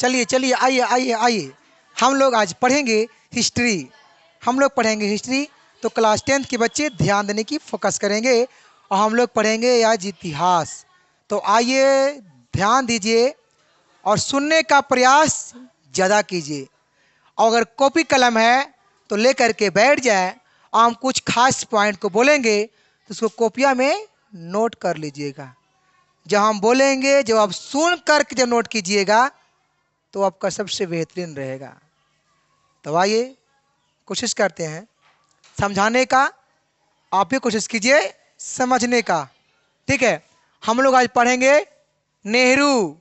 चलिए चलिए, आइए आइए आइए, हम लोग आज पढ़ेंगे हिस्ट्री। हम लोग पढ़ेंगे हिस्ट्री, तो क्लास 10th के बच्चे ध्यान देने की फोकस करेंगे, और हम लोग पढ़ेंगे आज इतिहास। तो आइए ध्यान दीजिए और सुनने का प्रयास ज़्यादा कीजिए, और अगर कॉपी कलम है तो ले करके बैठ जाए, और हम कुछ खास पॉइंट को बोलेंगे तो उसको कॉपिया में नोट कर लीजिएगा। जब हम बोलेंगे, जब आप सुन करके जब नोट कीजिएगा तो आपका सबसे बेहतरीन रहेगा। तो आइए कोशिश करते हैं समझाने का, आप भी कोशिश कीजिए समझने का। ठीक है, हम लोग आज पढ़ेंगे नेहरू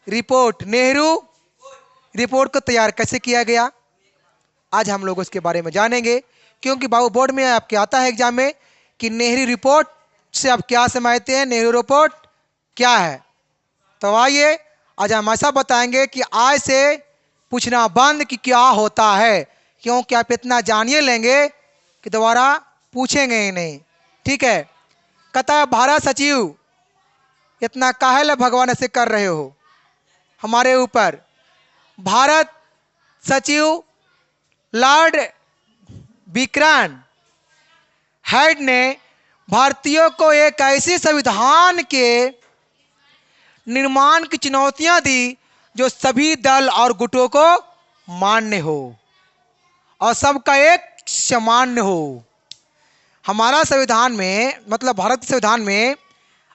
रिपोर्ट। नेहरू रिपोर्ट को तैयार कैसे किया गया, आज हम लोग उसके बारे में जानेंगे। क्योंकि बाबू बोर्ड में आपके आता है एग्जाम में कि नेहरू रिपोर्ट से आप क्या समझते हैं, नेहरू रिपोर्ट क्या है। तो आइए आज हम ऐसा बताएंगे कि आज से पूछना बंद कि क्या होता है, क्योंकि आप इतना जानिए लेंगे कि दोबारा पूछेंगे ही नहीं। ठीक है, कहता है भारत सचिव इतना काहे भगवान ऐसे कर रहे हो हमारे ऊपर। भारत सचिव लॉर्ड विक्रांत हेड ने भारतीयों को एक ऐसे संविधान के निर्माण की चुनौतियां दी जो सभी दल और गुटों को मान्य हो और सबका एक सामान्य हो। हमारा संविधान में, मतलब भारत के संविधान में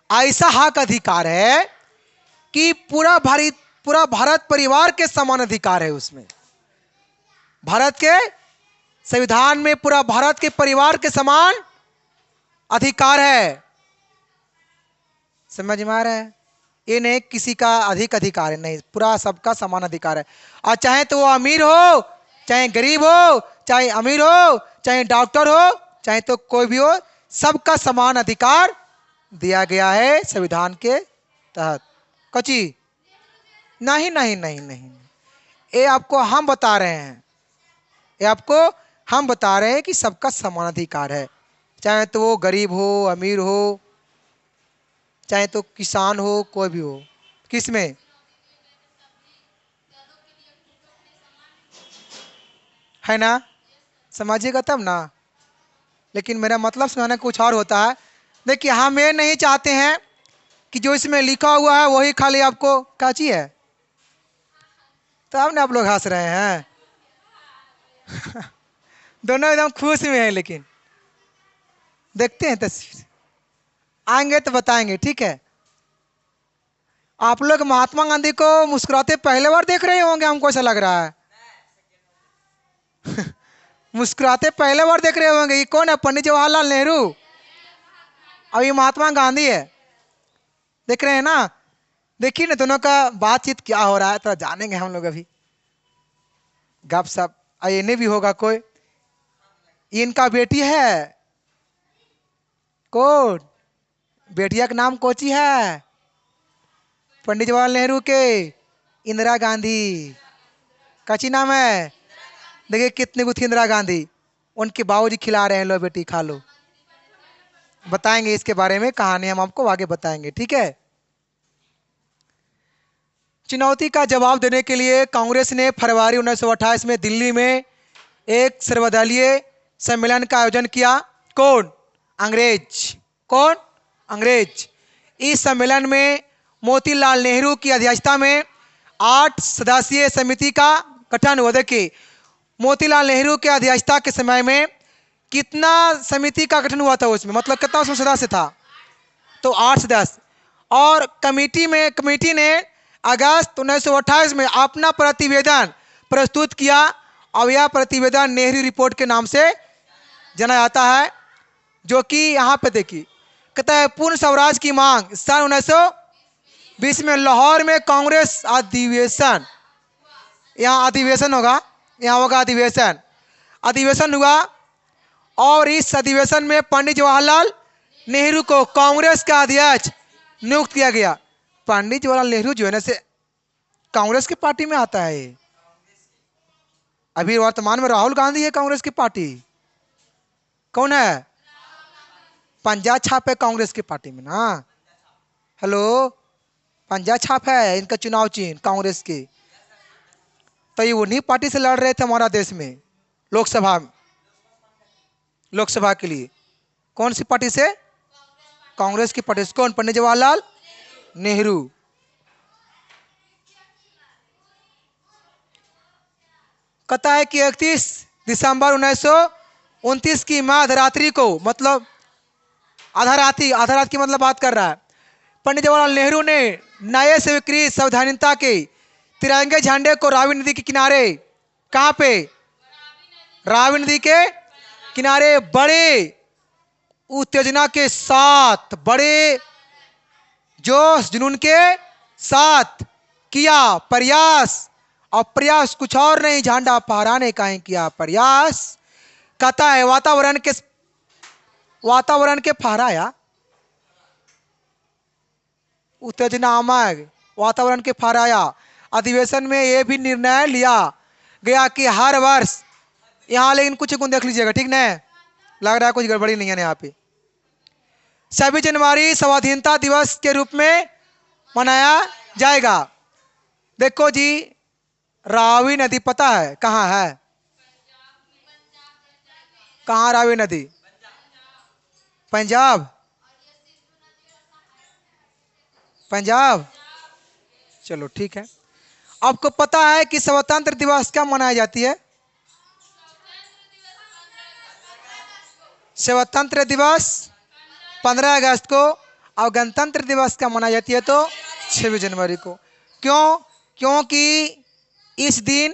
ऐसा हक अधिकार है कि पूरा भारत परिवार के समान अधिकार है। उसमें भारत के संविधान में पूरा भारत के परिवार के समान अधिकार है। समझ में आ रहा है? ये नहीं किसी का अधिक अधिकार है, नहीं, पूरा सबका समान अधिकार है। और चाहे तो वो अमीर हो, चाहे गरीब हो, चाहे अमीर हो, चाहे डॉक्टर हो, चाहे तो कोई भी हो, सबका समान अधिकार दिया गया है संविधान के तहत। कची नहीं नहीं नहीं नहीं, ये आपको हम बता रहे हैं, ये आपको हम बता रहे हैं कि सबका समान अधिकार है। चाहे तो वो गरीब हो, अमीर हो, चाहे तो किसान हो, कोई भी हो। किसमें है ना, समझिएगा तब ना। लेकिन मेरा मतलब समझाना कुछ और होता है। देखिए, हम ये नहीं चाहते हैं कि जो इसमें लिखा हुआ है वही खाली आपको काची है। तब ना आप लोग हंस रहे हैं दोनों एकदम खुश में हैं, लेकिन देखते हैं तस्वीर, आएंगे तो बताएंगे। ठीक है, आप लोग महात्मा गांधी को मुस्कुराते पहले बार देख रहे होंगे, हमको ऐसा लग रहा है मुस्कुराते पहले बार देख रहे होंगे। ये कौन है? पंडित जवाहरलाल नेहरू और ये महात्मा गांधी है। देख रहे हैं ना? देखिए ना दोनों का बातचीत क्या हो रहा है, तो जानेंगे हम लोग अभी। गप सप इन्हें भी होगा कोई। इनका बेटी है, कौन? बेटिया का नाम कोची है? पंडित जवाहरलाल नेहरू के इंदिरा गांधी। कची नाम है? देखिए कितने गुथी इंदिरा गांधी, उनके बाबूजी खिला रहे हैं, लो बेटी खा लो। बताएंगे इसके बारे में कहानी, हम आपको आगे बताएंगे। ठीक है, चुनौती का जवाब देने के लिए कांग्रेस ने फरवरी 1928 में दिल्ली में एक सर्वदलीय सम्मेलन का आयोजन किया। कौन? अंग्रेज। कौन? अंग्रेज। इस सम्मेलन में मोतीलाल नेहरू की अध्यक्षता में 8 सदस्यीय समिति का गठन हुआ। देखिए, मोतीलाल नेहरू के अध्यक्षता के समय में कितना समिति का गठन हुआ था उसमें, मतलब कितना उसमें सदस्य था? तो 8 सदस्य। और कमेटी ने अगस्त 1928 में अपना प्रतिवेदन प्रस्तुत किया, और यह प्रतिवेदन नेहरू रिपोर्ट के नाम से जाना जाता है। जो कि यहाँ पे देखिए, कहता है पूर्ण स्वराज की मांग। सन 1920 में लाहौर में कांग्रेस अधिवेशन, यहाँ अधिवेशन होगा, यहाँ होगा अधिवेशन। अधिवेशन हुआ और इस अधिवेशन में पंडित जवाहरलाल नेहरू को कांग्रेस का अध्यक्ष नियुक्त किया गया। पंडित जवाहरलाल नेहरू जो है ना से कांग्रेस की पार्टी में आता है। अभी वर्तमान में राहुल गांधी है कांग्रेस की पार्टी। कौन है? पंजा छाप है कांग्रेस की पार्टी में ना। हेलो, पंजा छाप है इनका चुनाव चिन्ह कांग्रेस के। तो ये उन्हीं पार्टी से लड़ रहे थे हमारा देश में लोकसभा के लिए। कौन सी पार्टी से? कांग्रेस की पार्टी से। कौन? पंडित जवाहरलाल नेहरू। कहता है कि 31 दिसंबर 1929 की मध्यरात्रि को, मतलब आधा रात की मतलब बात कर रहा है, पंडित जवाहरलाल नेहरू ने नए स्वीकृत संवैधानिकता के तिरंगे झंडे को रावी नदी के किनारे, कहां पे? रावी नदी के किनारे बड़े उत्तेजना के साथ, बड़े जोश जुनून के साथ किया प्रयास। और प्रयास कुछ और नहीं, झंडा फहराने का ही किया प्रयास। कहता है वातावरण के फहराया, उत्तेजनामय वातावरण के फहराया। अधिवेशन में यह भी निर्णय लिया गया कि हर वर्ष, यहां लेकिन कुछ गुण देख लीजिएगा, ठीक ना? लग रहा है कुछ गड़बड़ी नहीं है यहाँ पे। 26 जनवरी स्वाधीनता दिवस के रूप में मनाया जाएगा। देखो जी, रावी नदी पता है कहाँ है? कहाँ रावी नदी? पंजाब। चलो ठीक है। आपको पता है कि स्वतंत्र दिवस कब मनाई जाती है? स्वतंत्र दिवस 15 अगस्त को, और गणतंत्र दिवस कब मनाई जाती है? तो 26 जनवरी को। क्यों? क्योंकि इस दिन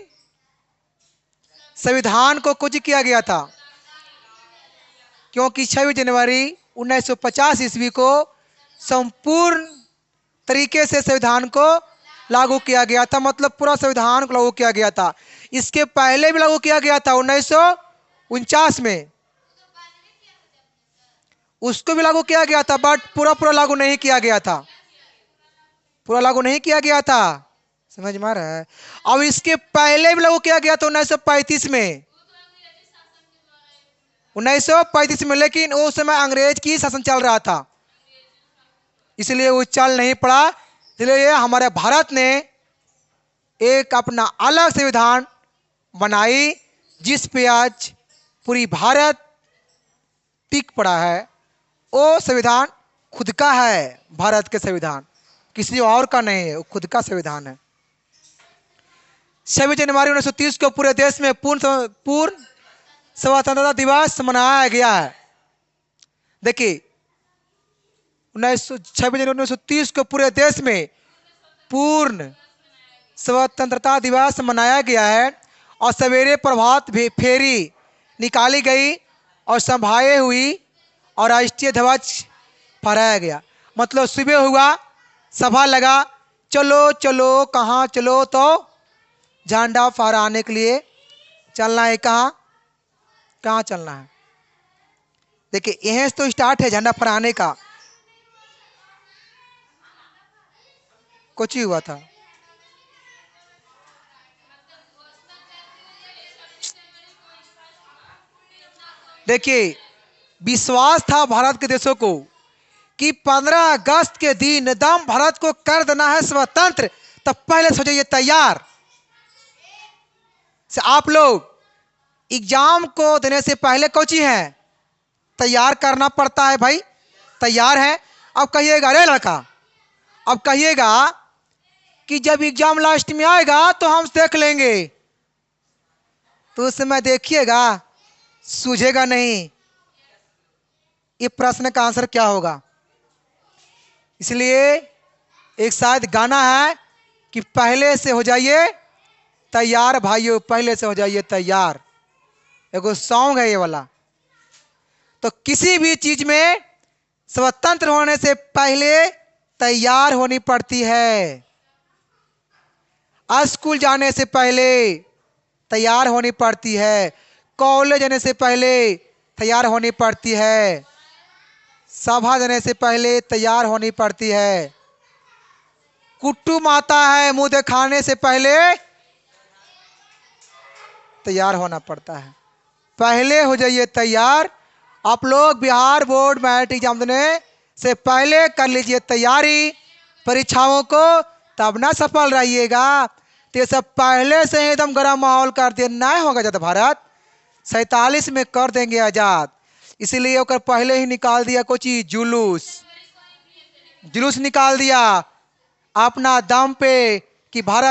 संविधान को कुछ किया गया था। क्योंकि 26 जनवरी 1950 ईस्वी को संपूर्ण तरीके से संविधान को लागू किया गया था, मतलब पूरा संविधान को लागू किया गया था। इसके पहले भी लागू किया गया था 1949 में, उसको भी लागू किया गया था, बट पूरा लागू नहीं किया गया था, पूरा लागू नहीं किया गया था। समझ में आ रहा है? अब इसके पहले भी लागू किया गया था 1935 में, 1935 में, लेकिन उस समय अंग्रेज की शासन चल रहा था, इसलिए वो चल नहीं पड़ा। इसलिए हमारे भारत ने एक अपना अलग संविधान बनाई, जिस पे आज पूरी भारत टिक पड़ा है। वो संविधान खुद का है, भारत के संविधान किसी और का नहीं है, वो खुद का संविधान है। 26 जनवरी 1930 को पूरे देश में पूर्ण स्वतंत्रता दिवस मनाया गया है। देखिए 26 जनवरी 1930 को पूरे देश में पूर्ण स्वतंत्रता दिवस मनाया गया है, और सवेरे प्रभात फेरी निकाली गई और सभाएं हुई और राष्ट्रीय ध्वज फहराया गया। मतलब सुबह हुआ, सभा लगा, चलो चलो कहाँ चलो, तो झंडा फहराने के लिए चलना है। कहाँ चलना है? देखिए यहीं से तो स्टार्ट है झंडा फहराने का। कुछ ही हुआ था, देखिए विश्वास था भारत के देशों को कि 15 अगस्त के दिन एकदम भारत को कर देना है स्वतंत्र। तब पहले सोचो ये तैयार से आप लोग एग्जाम को देने से पहले कोची है, तैयार करना पड़ता है भाई। तैयार है? अब कहिएगा अरे लड़का, अब कहिएगा कि जब एग्जाम लास्ट में आएगा तो हम देख लेंगे, तो उस समय देखिएगा सूझेगा नहीं ये प्रश्न का आंसर क्या होगा। इसलिए एक शायद गाना है कि पहले से हो जाइए तैयार भाइयों, पहले से हो जाइए तैयार, एगो सॉन्ग है ये वाला। तो किसी भी चीज में स्वतंत्र होने से पहले तैयार होनी पड़ती है। स्कूल जाने से पहले तैयार होनी पड़ती है, कॉलेज जाने से पहले तैयार होनी पड़ती है, सभा जाने से पहले तैयार होनी पड़ती है, कुटुंब आता है मुंह दिखाने से पहले तैयार होना पड़ता है। पहले हो जाइए तैयार। आप लोग बिहार बोर्ड मैट्रिक एग्जाम देने से पहले कर लीजिए तैयारी परीक्षाओं को, तब ना सफल रहिएगा। तो ये सब पहले से ही एकदम गर्म माहौल कर दिया, नहीं होगा जब भारत 47 में कर देंगे आजाद, इसीलिए ओकर पहले ही निकाल दिया कोई चीज, जुलूस। जुलूस निकाल दिया अपना दम पे कि भारत